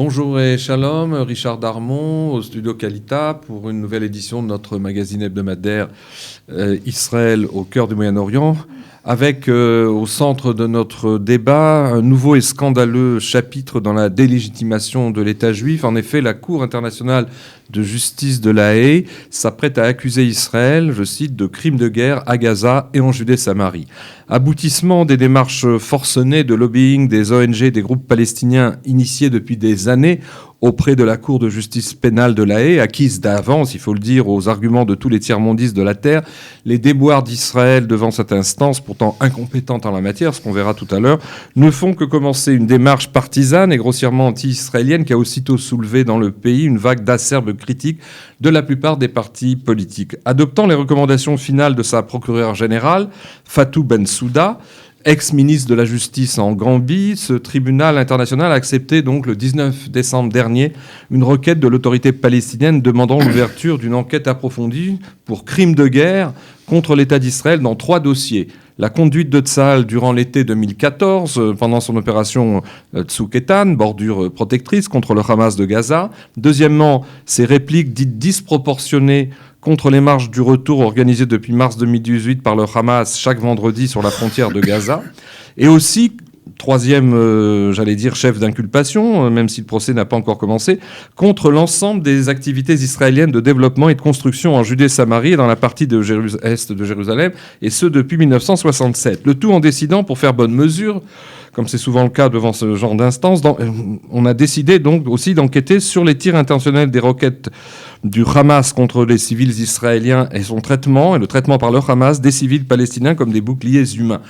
Bonjour et shalom, Richard Darmon au studio Kalita pour une nouvelle édition de notre magazine hebdomadaire Israël au cœur du Moyen-Orient, avec au centre de notre débat un nouveau et scandaleux chapitre dans la délégitimation de l'État juif. En effet, la Cour internationale de justice de La Haye s'apprête à accuser Israël, je cite, de crimes de guerre à Gaza et en Judée-Samarie. Aboutissement des démarches forcenées de lobbying des ONG, des groupes palestiniens initiés depuis des années auprès de la Cour de justice pénale de La Haye, acquise d'avance, il faut le dire, aux arguments de tous les tiers-mondistes de la Terre, les déboires d'Israël devant cette instance, pourtant incompétente en la matière, ce qu'on verra tout à l'heure, ne font que commencer une démarche partisane et grossièrement anti-israélienne qui a aussitôt soulevé dans le pays une vague d'acerbes critiques de la plupart des partis politiques. Adoptant les recommandations finales de sa procureure générale, Fatou Bensouda, ex-ministre de la Justice en Gambie, ce tribunal international a accepté donc le 19 décembre dernier une requête de l'autorité palestinienne demandant l'ouverture d'une enquête approfondie pour crimes de guerre contre l'État d'Israël dans 3 dossiers. La conduite de Tsahal durant l'été 2014, pendant son opération Tsuketan, bordure protectrice contre le Hamas de Gaza. Deuxièmement, ses répliques dites disproportionnées contre les marches du retour organisées depuis mars 2018 par le Hamas chaque vendredi sur la frontière de Gaza. Et aussi, troisième, chef d'inculpation, même si le procès n'a pas encore commencé, contre l'ensemble des activités israéliennes de développement et de construction en Judée-Samarie et dans la partie de est de Jérusalem, et ce depuis 1967. Le tout en décidant, pour faire bonne mesure, comme c'est souvent le cas devant ce genre d'instance, on a décidé donc aussi d'enquêter sur les tirs intentionnels des roquettes du Hamas contre les civils israéliens et son traitement, et le traitement par le Hamas des civils palestiniens comme des boucliers humains.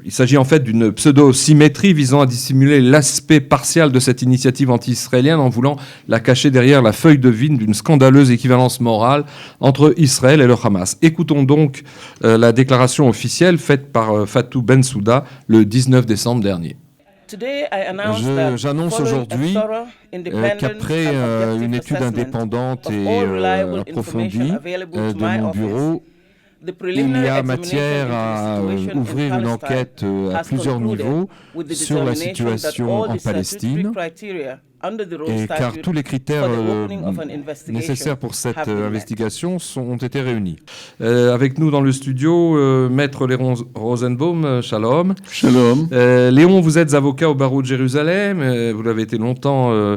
Il s'agit en fait d'une pseudo-symétrie visant à dissimuler l'aspect partial de cette initiative anti-israélienne en voulant la cacher derrière la feuille de vigne d'une scandaleuse équivalence morale entre Israël et le Hamas. Écoutons donc la déclaration officielle faite par Fatou Bensouda le 19 décembre dernier. J'annonce aujourd'hui qu'après une étude indépendante et approfondie de mon bureau, il y a matière à ouvrir une enquête à plusieurs niveaux sur la situation en Palestine, et car tous les critères nécessaires pour cette investigation ont été réunis. Avec nous dans le studio, Maître Léon Rosenbaum, shalom. Shalom. Léon, vous êtes avocat au barreau de Jérusalem, vous l'avez été longtemps,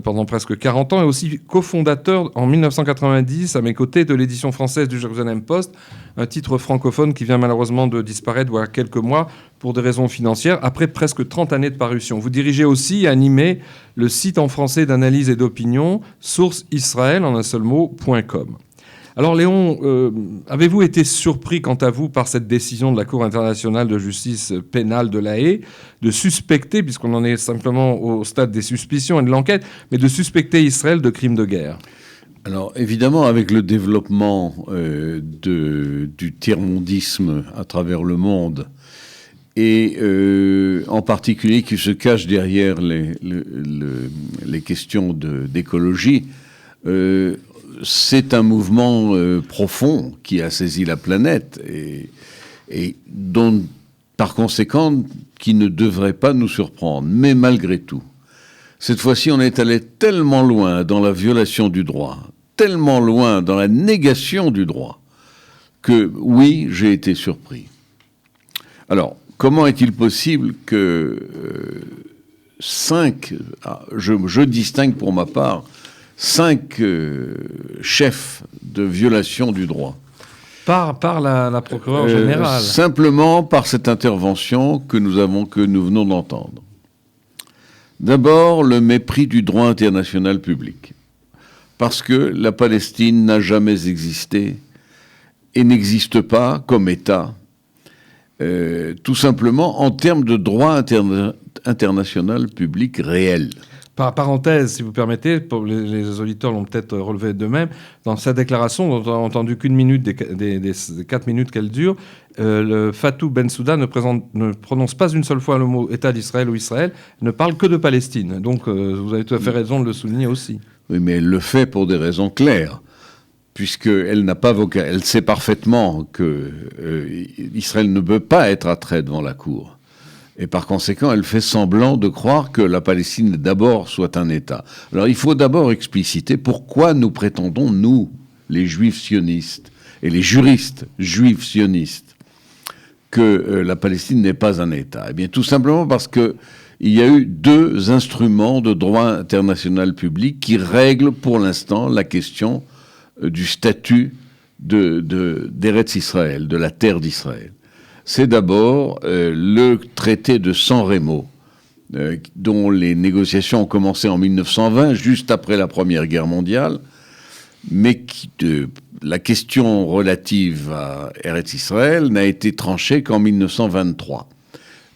pendant presque 40 ans, et aussi cofondateur en 1990, à mes côtés, de l'édition française du Jérusalem Post, un titre francophone qui vient malheureusement de disparaître voilà quelques mois pour des raisons financières, après presque 30 années de parution. Vous dirigez aussi et animez le site en français d'analyse et d'opinion, Source Israël, en un seul mot.com. Alors Léon, avez-vous été surpris quant à vous par cette décision de la Cour internationale de justice pénale de La Haye de suspecter, puisqu'on en est simplement au stade des suspicions et de l'enquête, mais de suspecter Israël de crimes de guerre? Alors évidemment, avec le développement du tiers-mondisme à travers le monde, et en particulier qui se cache derrière les questions d'écologie, c'est un mouvement profond qui a saisi la planète et dont, par conséquent, qui ne devrait pas nous surprendre. Mais malgré tout, cette fois-ci, on est allé tellement loin dans la violation du droit, tellement loin dans la négation du droit, que oui, j'ai été surpris. Alors, comment est-il possible que je distingue pour ma part 5 chefs de violation du droit? Par la procureure générale. Simplement par cette intervention que nous venons d'entendre. D'abord, le mépris du droit international public. Parce que la Palestine n'a jamais existé et n'existe pas comme État, tout simplement en termes de droit international public réel. Par parenthèse, si vous permettez, pour les auditeurs l'ont peut-être relevé d'eux-mêmes, dans sa déclaration, dont on n'a entendu qu'une minute des 4 minutes qu'elle dure, le Fatou Bensouda ne prononce pas une seule fois le mot État d'Israël ou Israël, ne parle que de Palestine. Donc vous avez tout à fait raison de le souligner aussi. Oui, mais elle le fait pour des raisons claires, puisqu'elle n'a pas elle sait parfaitement que Israël ne peut pas être attrait devant la Cour. Et par conséquent, elle fait semblant de croire que la Palestine d'abord soit un État. Alors il faut d'abord expliciter pourquoi nous prétendons, nous, les juifs sionistes et les juristes juifs sionistes, que la Palestine n'est pas un État. Eh bien, tout simplement parce que il y a eu deux instruments de droit international public qui règlent pour l'instant la question du statut d'Eretz Israël, de la terre d'Israël. C'est d'abord le traité de San Remo, dont les négociations ont commencé en 1920, juste après la Première Guerre mondiale, mais la question relative à Eretz Israël n'a été tranchée qu'en 1923.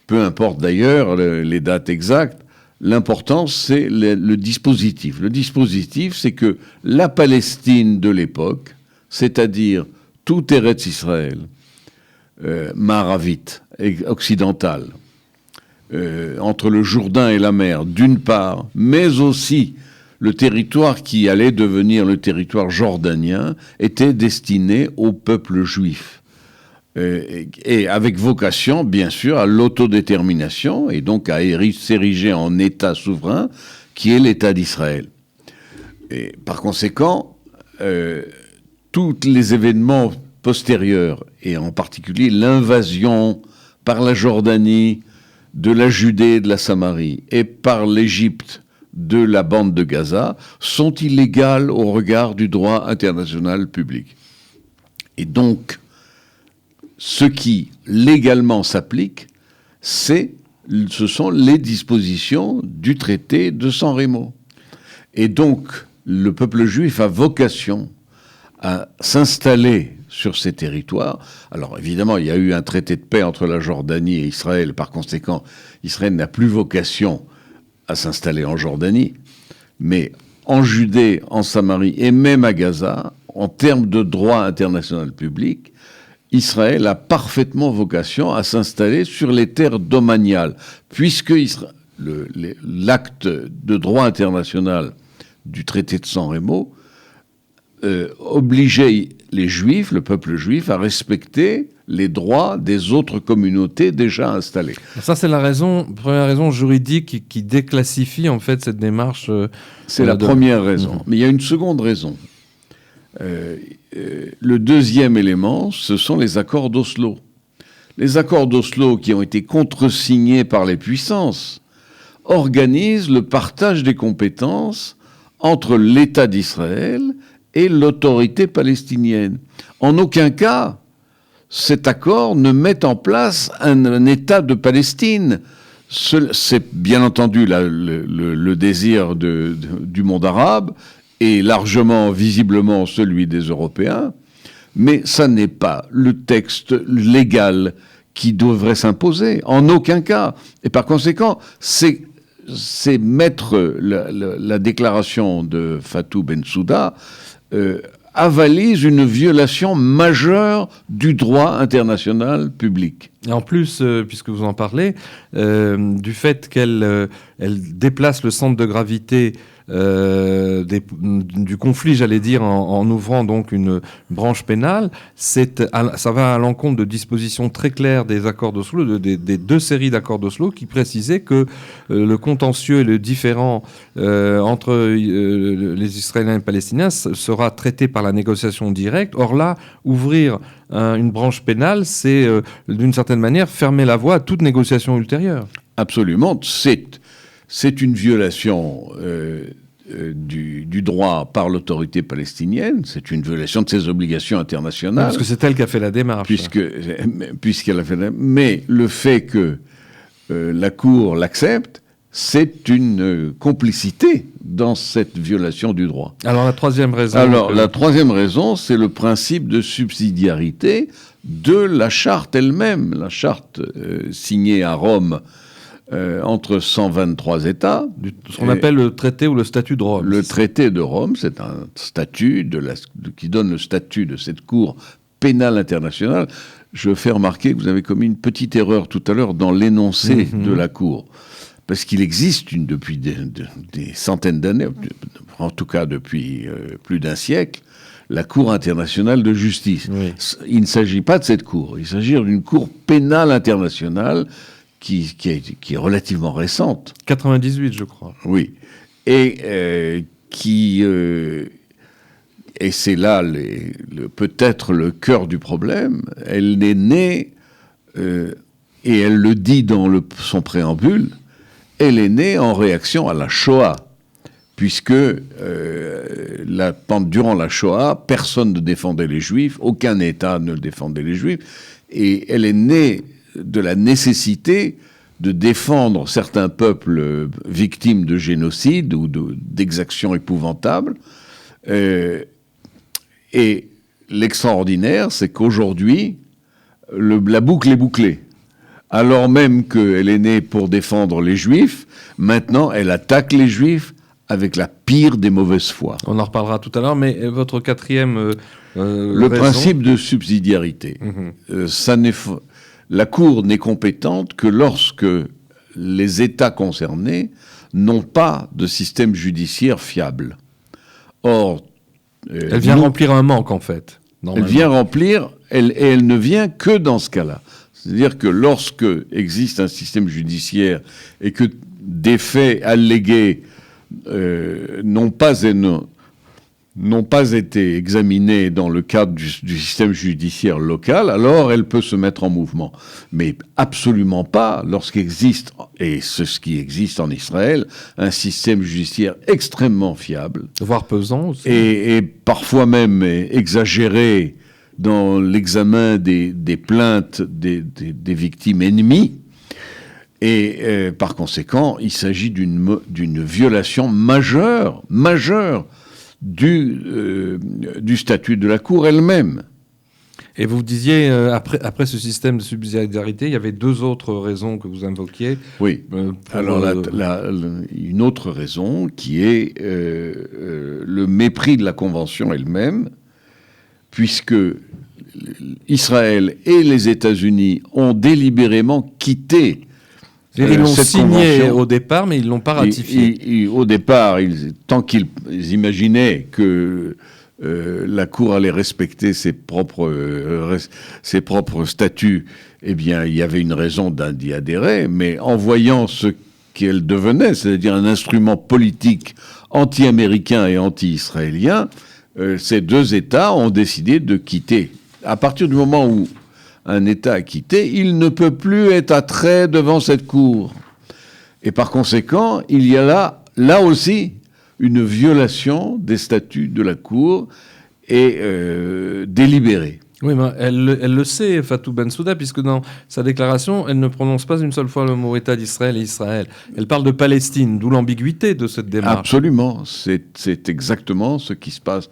Peu importe d'ailleurs les dates exactes, l'important c'est le dispositif. Le dispositif, c'est que la Palestine de l'époque, c'est-à-dire tout Eretz Israël, maravite, occidentale, entre le Jourdain et la mer, d'une part, mais aussi le territoire qui allait devenir le territoire jordanien, était destiné au peuple juif. Et avec vocation, bien sûr, à l'autodétermination, et donc à s'ériger en État souverain, qui est l'État d'Israël. Et par conséquent, tous les événements postérieurs, et en particulier l'invasion par la Jordanie de la Judée et de la Samarie, et par l'Égypte de la bande de Gaza, sont illégales au regard du droit international public. Et donc, ce qui légalement s'applique, ce sont les dispositions du traité de San Remo. Et donc, le peuple juif a vocation à s'installer sur ces territoires. Alors évidemment, il y a eu un traité de paix entre la Jordanie et Israël. Par conséquent, Israël n'a plus vocation à s'installer en Jordanie, mais en Judée, en Samarie et même à Gaza, en termes de droit international public, Israël a parfaitement vocation à s'installer sur les terres domaniales, puisque l'acte de droit international du traité de San Remo obligeait les Juifs, le peuple juif, à respecter les droits des autres communautés déjà installées. Ça, c'est la première raison juridique qui déclassifie en fait cette démarche. C'est la première raison. Mais il y a une seconde raison. Le deuxième élément, ce sont les accords d'Oslo. Les accords d'Oslo qui ont été contresignés par les puissances organisent le partage des compétences entre l'État d'Israël et l'autorité palestinienne. En aucun cas, cet accord ne met en place un État de Palestine. C'est bien entendu le désir du monde arabe et largement, visiblement, celui des Européens, mais ça n'est pas le texte légal qui devrait s'imposer, en aucun cas. Et par conséquent, c'est mettre la déclaration de Fatou Bensouda avalise une violation majeure du droit international public. Et en plus, puisque vous en parlez, du fait qu'elle déplace le centre de gravité du conflit, j'allais dire, en ouvrant donc une branche pénale, ça va à l'encontre de dispositions très claires des accords d'Oslo, des deux séries d'accords d'Oslo, qui précisaient que le contentieux et le différend entre les Israéliens et les Palestiniens sera traité par la négociation directe. Or là, ouvrir une branche pénale, c'est d'une certaine manière fermer la voie à toute négociation ultérieure. Absolument, c'est une violation du droit par l'autorité palestinienne, c'est une violation de ses obligations internationales. Parce que c'est elle qui a fait la démarche. Puisqu'elle a fait la... Mais le fait que la Cour l'accepte, c'est une complicité dans cette violation du droit. Alors la troisième raison... La troisième raison, c'est le principe de subsidiarité de la charte elle-même. La charte signée à Rome entre 123 États. Ce qu'on appelle le traité ou le statut de Rome. Le traité de Rome, c'est un statut qui donne le statut de cette Cour pénale internationale. Je fais remarquer que vous avez commis une petite erreur tout à l'heure dans l'énoncé de la Cour. Parce qu'il existe depuis des centaines d'années, en tout cas depuis plus d'un siècle, la Cour internationale de justice. Oui. Il ne s'agit pas de cette Cour, il s'agit d'une Cour pénale internationale qui est relativement récente. 98, je crois. Oui. Et et c'est là peut-être le cœur du problème. Elle est née, et elle le dit dans son préambule, elle est née en réaction à la Shoah, puisque durant la Shoah, personne ne défendait les Juifs, aucun État ne défendait les Juifs, et elle est née de la nécessité de défendre certains peuples victimes de génocide ou d'exactions épouvantables. Et l'extraordinaire, c'est qu'aujourd'hui, la boucle est bouclée. Alors même qu'elle est née pour défendre les Juifs, maintenant elle attaque les Juifs avec la pire des mauvaises foi. On en reparlera tout à l'heure, mais votre quatrième le principe de subsidiarité. La Cour n'est compétente que lorsque les États concernés n'ont pas de système judiciaire fiable. Or, elle vient remplir un manque, en fait. Elle vient remplir, et elle ne vient que dans ce cas-là. C'est-à-dire que lorsque existe un système judiciaire et que des faits allégués n'ont pas été examinés dans le cadre du système judiciaire local, alors elle peut se mettre en mouvement. Mais absolument pas lorsqu'existe, et c'est ce qui existe en Israël, un système judiciaire extrêmement fiable. Voire pesant aussi. Et parfois même exagéré dans l'examen des plaintes des victimes ennemies. Et par conséquent, il s'agit d'une violation majeure du statut de la Cour elle-même. Et vous disiez, après ce système de subsidiarité, il y avait deux autres raisons que vous invoquiez. Oui. Alors, une autre raison qui est le mépris de la Convention elle-même, puisque Israël et les États-Unis ont délibérément quitté ils l'ont signé au départ, mais ils ne l'ont pas ratifié. Au départ, tant qu'ils imaginaient que la Cour allait respecter ses propres statuts, eh bien, il y avait une raison d'y adhérer, mais en voyant ce qu'elle devenait, c'est-à-dire un instrument politique anti-américain et anti-israélien, ces deux États ont décidé de quitter. À partir du moment où un État a quitté, il ne peut plus être attrait devant cette Cour. Et par conséquent, il y a là aussi une violation des statuts de la Cour et délibérée. Oui, mais elle le sait, Fatou Bensouda, puisque dans sa déclaration, elle ne prononce pas une seule fois le mot État d'Israël et Israël. Elle parle de Palestine, d'où l'ambiguïté de cette démarche. Absolument, c'est exactement ce qui se passe.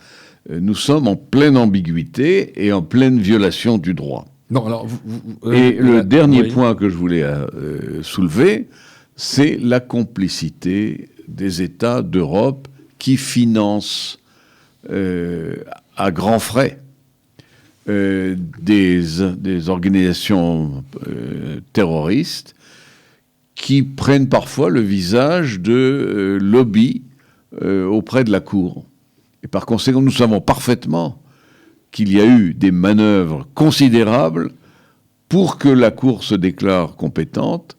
Nous sommes en pleine ambiguïté et en pleine violation du droit. Non, alors le dernier point que je voulais soulever, c'est la complicité des États d'Europe qui financent à grands frais des organisations terroristes qui prennent parfois le visage de lobby auprès de la Cour. Et par conséquent, nous savons parfaitement qu'il y a eu des manœuvres considérables pour que la Cour se déclare compétente,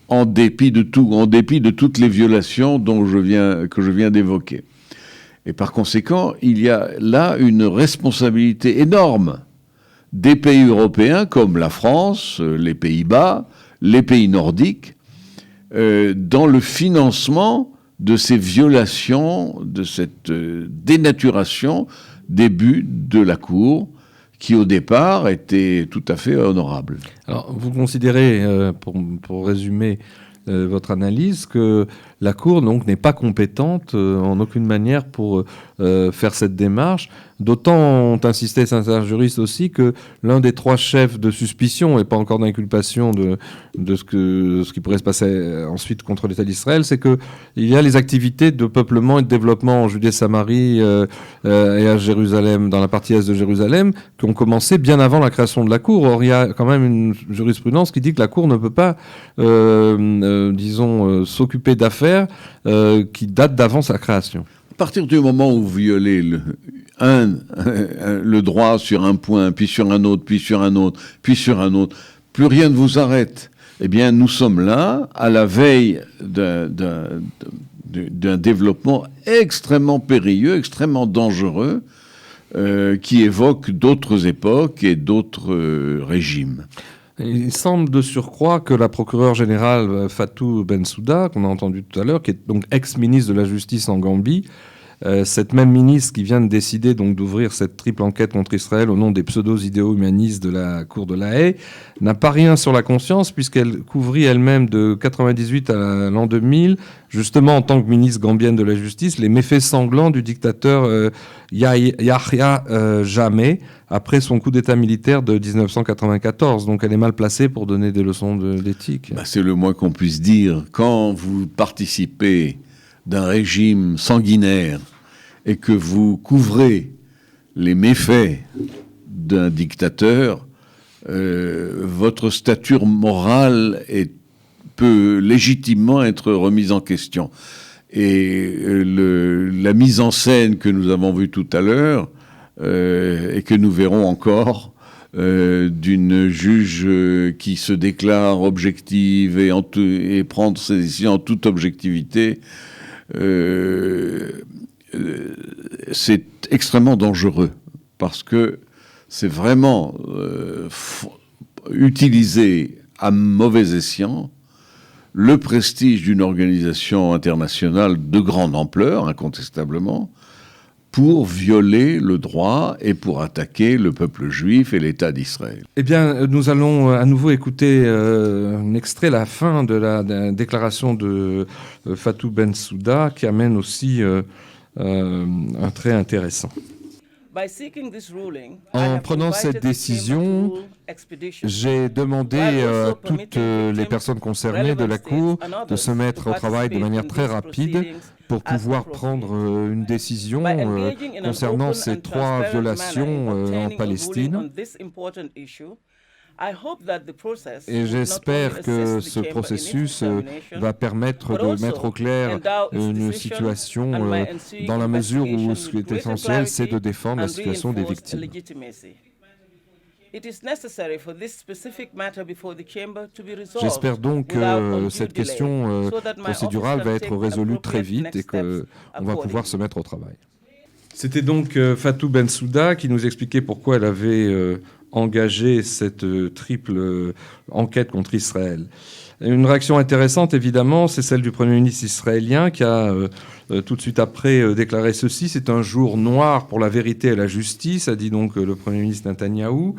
en dépit de tout, en dépit de toutes les violations que je viens d'évoquer. Et par conséquent, il y a là une responsabilité énorme des pays européens comme la France, les Pays-Bas, les pays nordiques, dans le financement de ces violations, de cette dénaturation des buts de la Cour, qui au départ était tout à fait honorable. Alors, vous considérez, pour résumer votre analyse, que la Cour donc n'est pas compétente en aucune manière pour faire cette démarche. D'autant ont insisté certains juristes aussi que l'un des trois chefs de suspicion, et pas encore d'inculpation de ce qui pourrait se passer ensuite contre l'État d'Israël, c'est qu'il y a les activités de peuplement et de développement en Judée-Samarie et à Jérusalem, dans la partie est de Jérusalem, qui ont commencé bien avant la création de la Cour. Or, il y a quand même une jurisprudence qui dit que la Cour ne peut pas, s'occuper d'affaires qui datent d'avant sa création. À partir du moment où vous violez le droit sur un point, puis sur un autre, puis sur un autre, puis sur un autre, plus rien ne vous arrête. Eh bien, nous sommes là, à la veille d'un développement extrêmement périlleux, extrêmement dangereux, qui évoque d'autres époques et d'autres régimes. Il semble de surcroît que la procureure générale Fatou Bensouda, qu'on a entendu tout à l'heure, qui est donc ex-ministre de la Justice en Gambie, cette même ministre qui vient de décider donc d'ouvrir cette triple enquête contre Israël au nom des pseudo-idéaux humanistes de la Cour de la Haye, n'a pas rien sur la conscience puisqu'elle couvrit elle-même de 98 à l'an 2000, justement en tant que ministre gambienne de la Justice, les méfaits sanglants du dictateur Yahya Jammeh après son coup d'État militaire de 1994. Donc elle est mal placée pour donner des leçons d'éthique. C'est le moins qu'on puisse dire. Quand vous participez d'un régime sanguinaire et que vous couvrez les méfaits d'un dictateur, votre stature morale peut légitimement être remise en question. Et la mise en scène que nous avons vue tout à l'heure et que nous verrons encore d'une juge qui se déclare objective et prendre ses décisions en toute objectivité, c'est extrêmement dangereux parce que c'est vraiment utiliser à mauvais escient le prestige d'une organisation internationale de grande ampleur, incontestablement, pour violer le droit et pour attaquer le peuple juif et l'État d'Israël. Eh bien, nous allons à nouveau écouter un extrait, la fin de la déclaration de Fatou Bensouda, qui amène aussi un trait intéressant. En prenant cette décision, j'ai demandé à toutes les personnes concernées de la Cour de se mettre au travail de manière très rapide pour pouvoir prendre une décision concernant ces 3 violations en Palestine. Et j'espère que ce processus va permettre de mettre au clair une situation dans la mesure où ce qui est essentiel, c'est de défendre la situation des victimes. J'espère donc que cette question procédurale va être résolue très vite et qu'on va pouvoir se mettre au travail. C'était donc Fatou Bensouda qui nous expliquait pourquoi elle avait engagé cette triple enquête contre Israël. Une réaction intéressante, évidemment, c'est celle du Premier ministre israélien qui a tout de suite après déclaré ceci. C'est un jour noir pour la vérité et la justice, a dit donc le Premier ministre Netanyahou,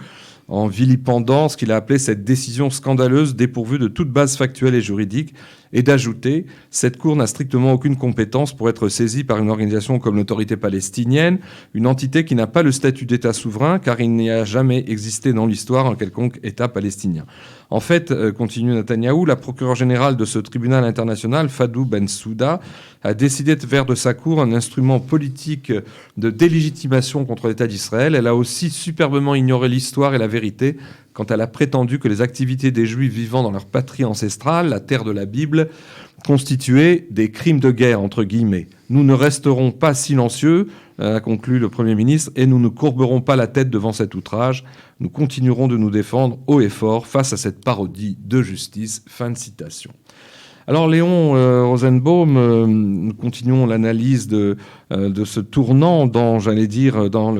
en vilipendant ce qu'il a appelé cette décision scandaleuse dépourvue de toute base factuelle et juridique, et d'ajouter « Cette Cour n'a strictement aucune compétence pour être saisie par une organisation comme l'autorité palestinienne, une entité qui n'a pas le statut d'État souverain, car il n'y a jamais existé dans l'histoire un quelconque État palestinien. » En fait, continue Netanyahou, la procureure générale de ce tribunal international, Fatou Bensouda, a décidé de faire de sa cour un instrument politique de délégitimation contre l'État d'Israël. Elle a aussi superbement ignoré l'histoire et la vérité quand elle a prétendu que les activités des Juifs vivant dans leur patrie ancestrale, la terre de la Bible, constituaient des crimes de guerre, entre guillemets. Nous ne resterons pas silencieux, a conclu le Premier ministre, et nous ne courberons pas la tête devant cet outrage. Nous continuerons de nous défendre haut et fort face à cette parodie de justice. Fin de citation. Alors Léon Rosenbaum, nous continuons l'analyse de ce tournant dans, j'allais dire, dans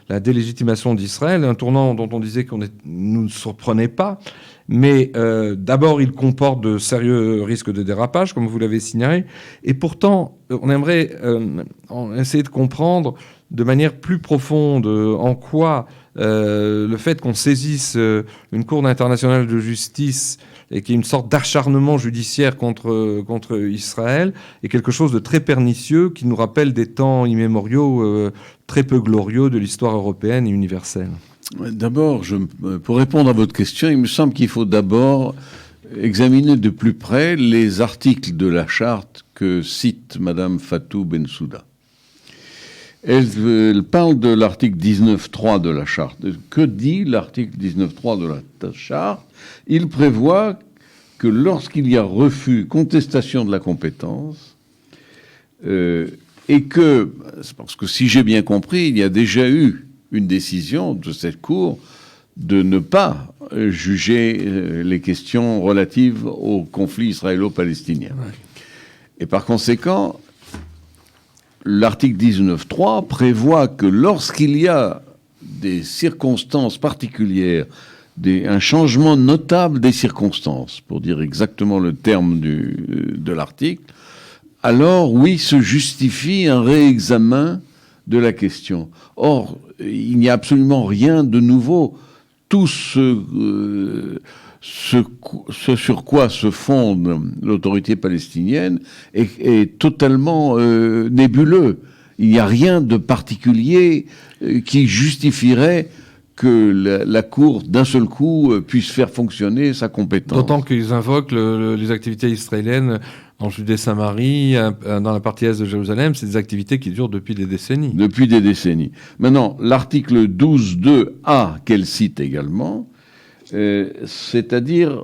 la délégitimation d'Israël, un tournant dont on disait qu'on nous ne surprenait pas, mais d'abord il comporte de sérieux risques de dérapage, comme vous l'avez signalé, et pourtant on aimerait essayer de comprendre de manière plus profonde en quoi le fait qu'on saisisse une Cour internationale de justice et qu'il y ait une sorte d'acharnement judiciaire contre Israël est quelque chose de très pernicieux qui nous rappelle des temps immémoriaux très peu glorieux de l'histoire européenne et universelle. D'abord, pour répondre à votre question, il me semble qu'il faut d'abord examiner de plus près les articles de la charte que cite Madame Fatou Bensouda. Elle parle de l'article 19.3 de la charte. Que dit l'article 19.3 de la charte ? Il prévoit que lorsqu'il y a refus, contestation de la compétence, et que, parce que si j'ai bien compris, il y a déjà eu une décision de cette Cour de ne pas juger les questions relatives au conflit israélo-palestinien. Ouais. Et par conséquent, l'article 19.3 prévoit que lorsqu'il y a des circonstances particulières, un changement notable des circonstances, pour dire exactement le terme de l'article, alors oui, se justifie un réexamen de la question. Or, il n'y a absolument rien de nouveau. Tout ce sur quoi se fonde l'autorité palestinienne est totalement nébuleux. Il n'y a rien de particulier qui justifierait que la Cour, d'un seul coup, puisse faire fonctionner sa compétence. D'autant qu'ils invoquent les activités israéliennes en Judée-Samarie, dans la partie est de Jérusalem, c'est des activités qui durent depuis des décennies. Depuis des décennies. Maintenant, l'article 12.2a, qu'elle cite également, c'est-à-dire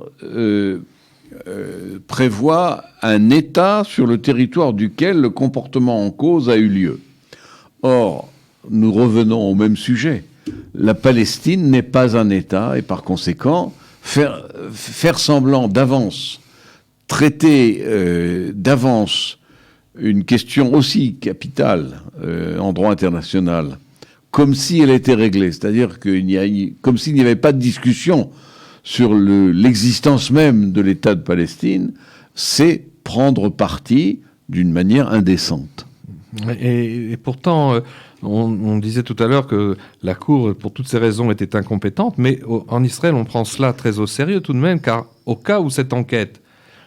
prévoit un État sur le territoire duquel le comportement en cause a eu lieu. Or, nous revenons au même sujet. La Palestine n'est pas un État et par conséquent, faire semblant d'avance, traiter d'avance une question aussi capitale en droit international, comme si elle était réglée, c'est-à-dire comme s'il n'y avait pas de discussion sur l'existence même de l'État de Palestine, c'est prendre parti d'une manière indécente. Et pourtant, on disait tout à l'heure que la Cour, pour toutes ces raisons, était incompétente, mais en Israël, on prend cela très au sérieux tout de même, car au cas où cette enquête,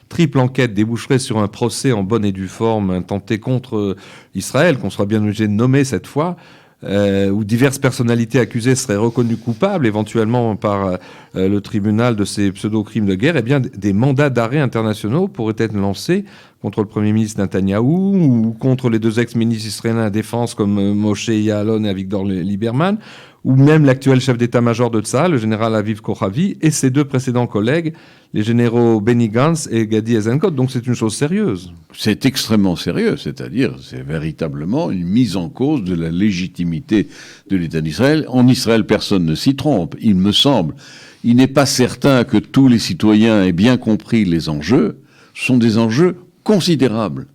triple enquête, déboucherait sur un procès en bonne et due forme intenté contre Israël, qu'on sera bien obligé de nommer cette fois, où diverses personnalités accusées seraient reconnues coupables, éventuellement par le tribunal de ces pseudo-crimes de guerre, eh bien, des mandats d'arrêt internationaux pourraient être lancés contre le Premier ministre Netanyahou ou contre les deux ex-ministres israéliens de la Défense comme Moshe Ya'alon et Avigdor Lieberman, ou même l'actuel chef d'état-major de Tsahal, le général Aviv Kochavi, et ses deux précédents collègues, les généraux Benny Gantz et Gadi Eisenkot. Donc c'est une chose sérieuse. C'est extrêmement sérieux, c'est-à-dire c'est véritablement une mise en cause de la légitimité de l'État d'Israël. En Israël, personne ne s'y trompe, il me semble. Il n'est pas certain que tous les citoyens aient bien compris les enjeux. Ce sont des enjeux considérables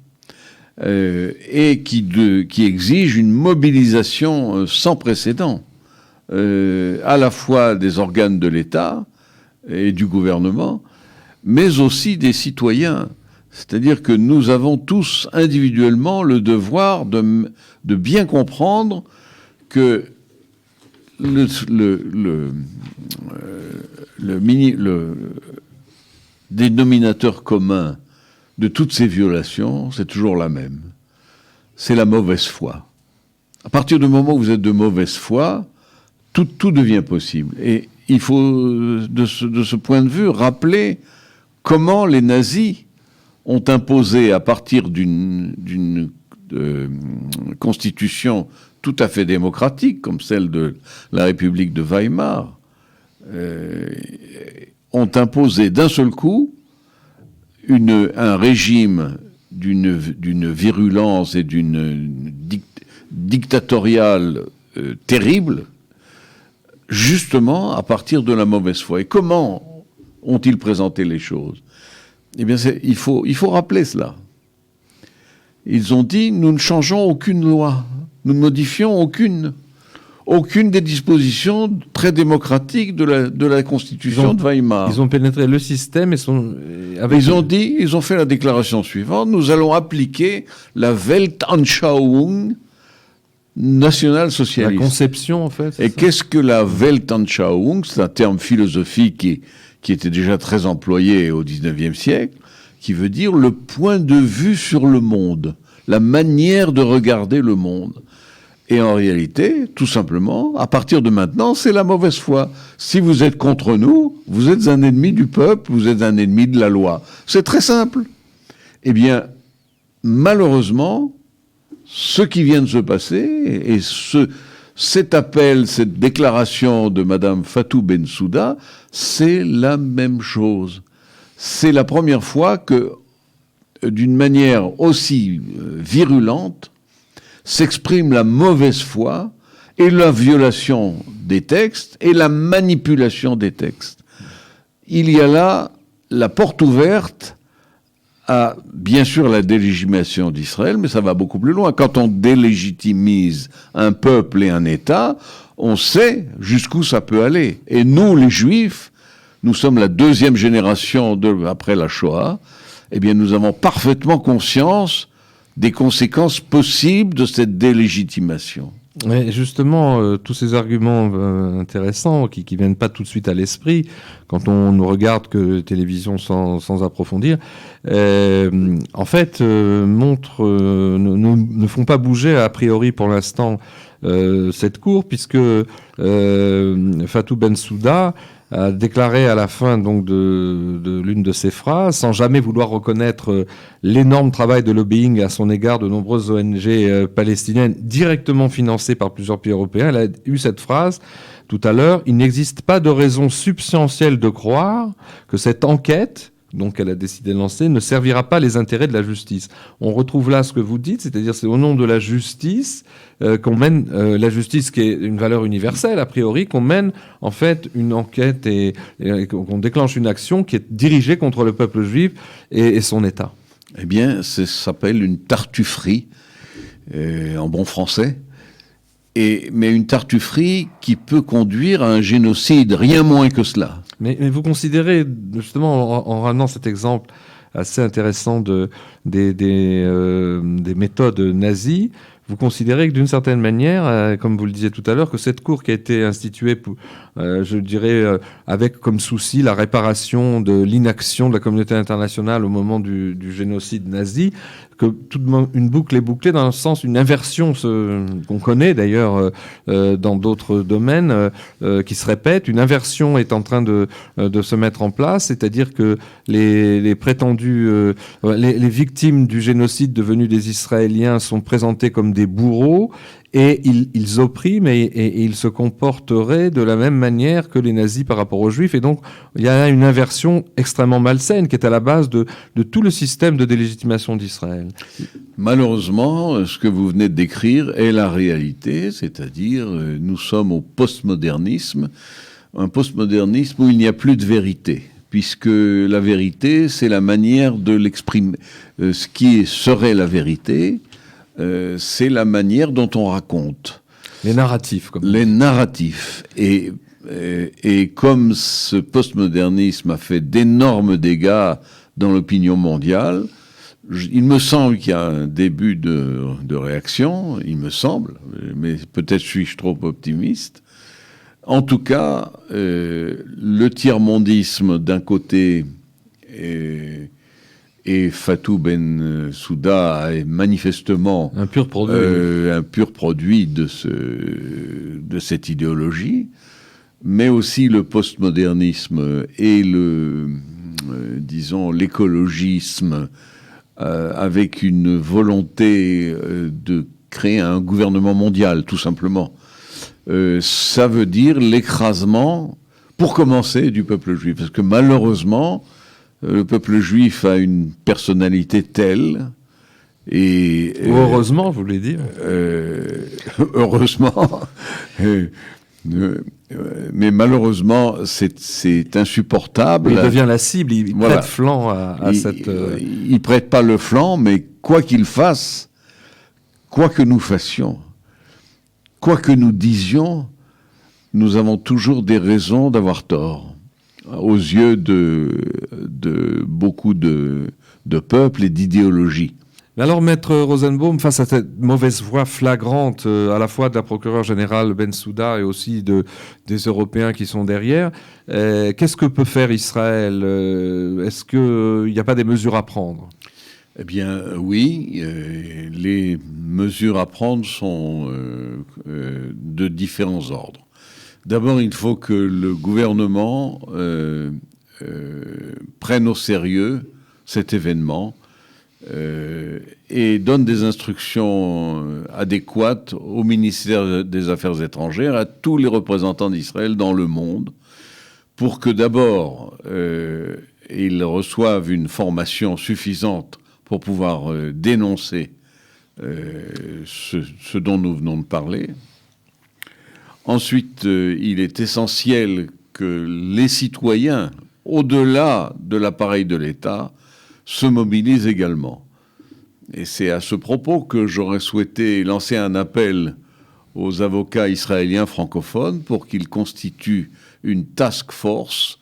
et qui exigent une mobilisation sans précédent. À la fois des organes de l'État et du gouvernement, mais aussi des citoyens. C'est-à-dire que nous avons tous individuellement le devoir de bien comprendre que le dénominateur commun de toutes ces violations, c'est toujours la même. C'est la mauvaise foi. À partir du moment où vous êtes de mauvaise foi, tout devient possible. Et il faut, de ce point de vue, rappeler comment les nazis ont imposé, à partir d'une constitution tout à fait démocratique, comme celle de la République de Weimar, ont imposé d'un seul coup un régime d'une virulence et d'une dictatoriale terrible, justement à partir de la mauvaise foi. Et comment ont-ils présenté les choses ? Eh bien, il faut rappeler cela. Ils ont dit, nous ne changeons aucune loi, nous ne modifions aucune des dispositions très démocratiques de la Constitution de Weimar. Ils ont pénétré le système et ils ont fait la déclaration suivante, nous allons appliquer la Weltanschauung national-socialiste. La conception, en fait. Et qu'est-ce que la Weltanschauung ? C'est un terme philosophique qui était déjà très employé au XIXe siècle, qui veut dire le point de vue sur le monde, la manière de regarder le monde. Et en réalité, tout simplement, à partir de maintenant, c'est la mauvaise foi. Si vous êtes contre nous, vous êtes un ennemi du peuple, vous êtes un ennemi de la loi. C'est très simple. Eh bien, malheureusement, ce qui vient de se passer, et cet appel, cette déclaration de Madame Fatou Bensouda, c'est la même chose. C'est la première fois que, d'une manière aussi virulente, s'exprime la mauvaise foi et la violation des textes et la manipulation des textes. il y a là la porte ouverte à, bien sûr, la délégitimation d'Israël, mais ça va beaucoup plus loin. Quand on délégitimise un peuple et un État, on sait jusqu'où ça peut aller. Et nous, les Juifs, nous sommes la deuxième génération après la Shoah, eh bien, nous avons parfaitement conscience des conséquences possibles de cette délégitimation. Mais justement, tous ces arguments intéressants qui viennent pas tout de suite à l'esprit quand on ne regarde que télévision sans approfondir, en fait, ne font pas bouger a priori pour l'instant cette cour, puisque Fatou Bensouda a déclaré à la fin donc de l'une de ses phrases, sans jamais vouloir reconnaître l'énorme travail de lobbying à son égard de nombreuses ONG palestiniennes directement financées par plusieurs pays européens. Elle a eu cette phrase tout à l'heure: il n'existe pas de raison substantielle de croire que cette enquête, donc elle a décidé de lancer, ne servira pas les intérêts de la justice. On retrouve là ce que vous dites, c'est-à-dire c'est au nom de la justice qu'on mène, la justice qui est une valeur universelle a priori, qu'on mène en fait une enquête et qu'on déclenche une action qui est dirigée contre le peuple juif et son État. Eh bien, ça s'appelle une tartufferie, en bon français, mais une tartufferie qui peut conduire à un génocide, rien moins que cela. Mais vous considérez, justement, en ramenant cet exemple assez intéressant des méthodes nazies, vous considérez que d'une certaine manière, comme vous le disiez tout à l'heure, que cette cour qui a été instituée, je dirais, avec comme souci la réparation de l'inaction de la communauté internationale au moment du génocide nazi, que toute une boucle est bouclée dans le sens, une inversion qu'on connaît d'ailleurs dans d'autres domaines qui se répète. Une inversion est en train de se mettre en place, c'est-à-dire que les prétendus, les victimes du génocide devenus des Israéliens sont présentés comme des bourreaux et ils oppriment et ils se comporteraient de la même manière que les nazis par rapport aux juifs. Et donc, il y a une inversion extrêmement malsaine qui est à la base de tout le système de délégitimation d'Israël. Malheureusement, ce que vous venez de décrire est la réalité, c'est-à-dire nous sommes au postmodernisme, un postmodernisme où il n'y a plus de vérité, puisque la vérité, c'est la manière de l'exprimer. Ce qui serait la vérité, c'est la manière dont on raconte. Les narratifs. Les narratifs. Et comme ce postmodernisme a fait d'énormes dégâts dans l'opinion mondiale, il me semble qu'il y a un début de réaction, il me semble, mais peut-être suis-je trop optimiste. En tout cas, le tiers-mondisme d'un côté et Fatou Bensouda est manifestement un pur produit de cette idéologie, mais aussi le postmodernisme et l'écologisme avec une volonté de créer un gouvernement mondial, tout simplement. Ça veut dire l'écrasement, pour commencer, du peuple juif. Parce que malheureusement, le peuple juif a une personnalité telle, ou heureusement, vous voulez dire heureusement, mais malheureusement, c'est insupportable. Il devient la cible, il prête flanc à cette... Il prête pas le flanc, mais quoi qu'il fasse, quoi que nous fassions, quoi que nous disions, nous avons toujours des raisons d'avoir tort, aux yeux de beaucoup de peuples et d'idéologies. Mais alors, Maître Rosenbaum, face à cette mauvaise voie flagrante, à la fois de la procureure générale Bensouda et aussi des Européens qui sont derrière, qu'est-ce que peut faire Israël ? Est-ce qu'il n'y a pas des mesures à prendre ? Eh bien, oui. Les mesures à prendre sont de différents ordres. D'abord, il faut que le gouvernement prenne au sérieux cet événement et donne des instructions adéquates au ministère des Affaires étrangères, à tous les représentants d'Israël dans le monde, pour que d'abord, ils reçoivent une formation suffisante pour pouvoir dénoncer ce dont nous venons de parler. Ensuite, il est essentiel que les citoyens au-delà de l'appareil de l'État, se mobilisent également. Et c'est à ce propos que j'aurais souhaité lancer un appel aux avocats israéliens francophones pour qu'ils constituent une task force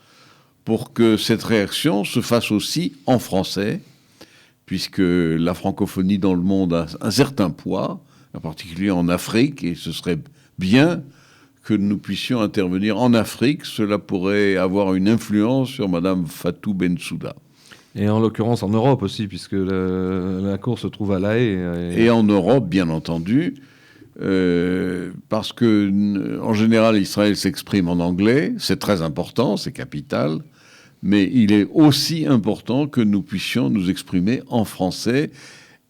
pour que cette réaction se fasse aussi en français, puisque la francophonie dans le monde a un certain poids, en particulier en Afrique, et ce serait bien que nous puissions intervenir en Afrique. Cela pourrait avoir une influence sur Madame Fatou Bensouda. Et en l'occurrence en Europe aussi, puisque la cour se trouve à La Haye. Et en Europe, bien entendu, parce que en général, Israël s'exprime en anglais. C'est très important, c'est capital. Mais il est aussi important que nous puissions nous exprimer en français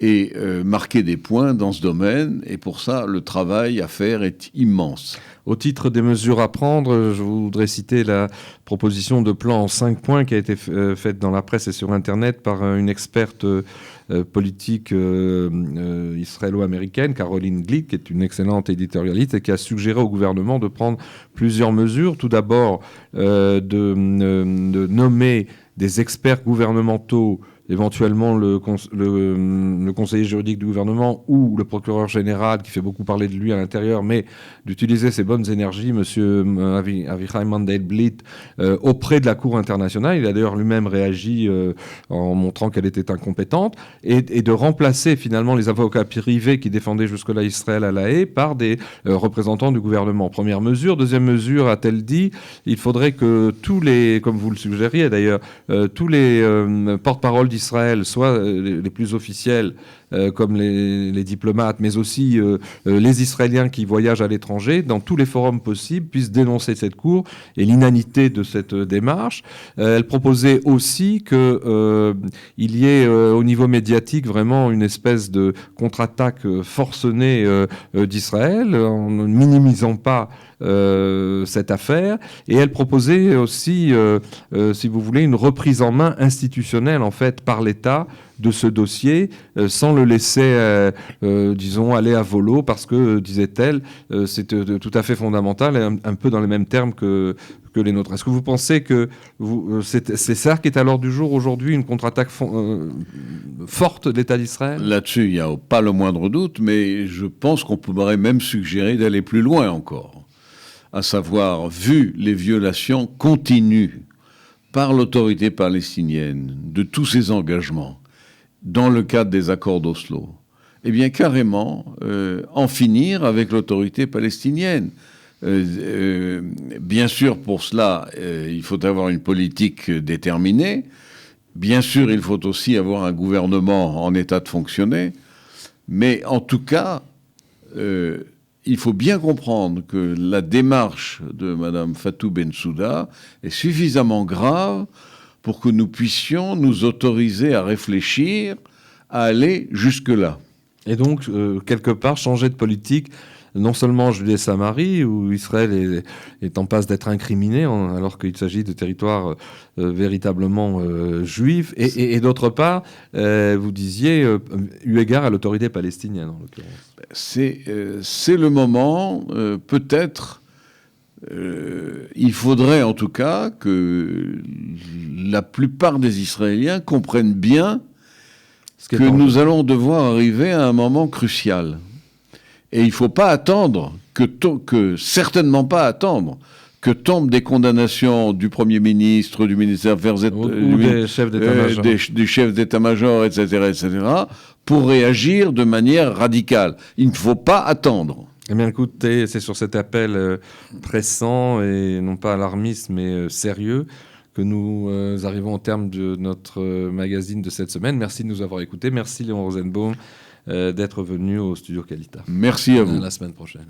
et marquer des points dans ce domaine. Et pour ça, le travail à faire est immense. Au titre des mesures à prendre, je voudrais citer la proposition de plan en 5 points qui a été faite dans la presse et sur Internet par une experte politique israélo-américaine, Caroline Glick, qui est une excellente éditorialiste et qui a suggéré au gouvernement de prendre plusieurs mesures. Tout d'abord, de nommer des experts gouvernementaux, éventuellement le conseiller juridique du gouvernement ou le procureur général, qui fait beaucoup parler de lui à l'intérieur, mais d'utiliser ses bonnes énergies, M. Avichai Mandelblit, auprès de la Cour internationale. Il a d'ailleurs lui-même réagi en montrant qu'elle était incompétente, et de remplacer finalement les avocats privés qui défendaient jusque-là Israël à La Haye par des représentants du gouvernement. Première mesure. Deuxième mesure, a-t-elle dit, il faudrait que tous les, comme vous le suggériez d'ailleurs, tous les porte-parole d'Israël, soit les plus officiels comme les diplomates, mais aussi les Israéliens qui voyagent à l'étranger, dans tous les forums possibles, puissent dénoncer cette cour et l'inanité de cette démarche. Elle proposait aussi qu'il y ait au niveau médiatique vraiment une espèce de contre-attaque forcenée d'Israël, en ne minimisant pas cette affaire. Et elle proposait aussi, si vous voulez, une reprise en main institutionnelle, en fait, par l'État de ce dossier, sans le laisser, disons, aller à volo, parce que, disait-elle, c'est tout à fait fondamental, et un peu dans les mêmes termes que les nôtres. Est-ce que vous pensez que c'est ça qui est à l'ordre du jour aujourd'hui, une contre-attaque forte de l'État d'Israël ? Là-dessus, il n'y a pas le moindre doute, mais je pense qu'on pourrait même suggérer d'aller plus loin encore. À savoir, vu les violations continues par l'autorité palestinienne de tous ses engagements dans le cadre des accords d'Oslo, eh bien carrément en finir avec l'autorité palestinienne. Bien sûr, pour cela, il faut avoir une politique déterminée. Bien sûr, il faut aussi avoir un gouvernement en état de fonctionner. Mais en tout cas, il faut bien comprendre que la démarche de Mme Fatou Bensouda est suffisamment grave pour que nous puissions nous autoriser à réfléchir, à aller jusque-là. Et donc, quelque part, changer de politique, non seulement en Judée-Samarie, où Israël est en passe d'être incriminé, alors qu'il s'agit de territoires véritablement juifs, et d'autre part, vous disiez, eu égard à l'autorité palestinienne, en l'occurrence. C'est le moment, peut-être, il faudrait en tout cas que la plupart des Israéliens comprennent bien que nous allons devoir arriver à un moment crucial. Et il ne faut pas attendre, certainement pas attendre, que tombent des condamnations du Premier ministre, du ministère des Affaires des chefs d'état-major, des chefs d'état-major, etc., pour réagir de manière radicale. Il ne faut pas attendre. Eh bien, écoutez, c'est sur cet appel pressant et non pas alarmiste, mais sérieux, que nous arrivons au terme de notre magazine de cette semaine. Merci de nous avoir écoutés. Merci Léon Rosenbaum d'être venu au Studio Kalita. Merci à vous. À la semaine prochaine.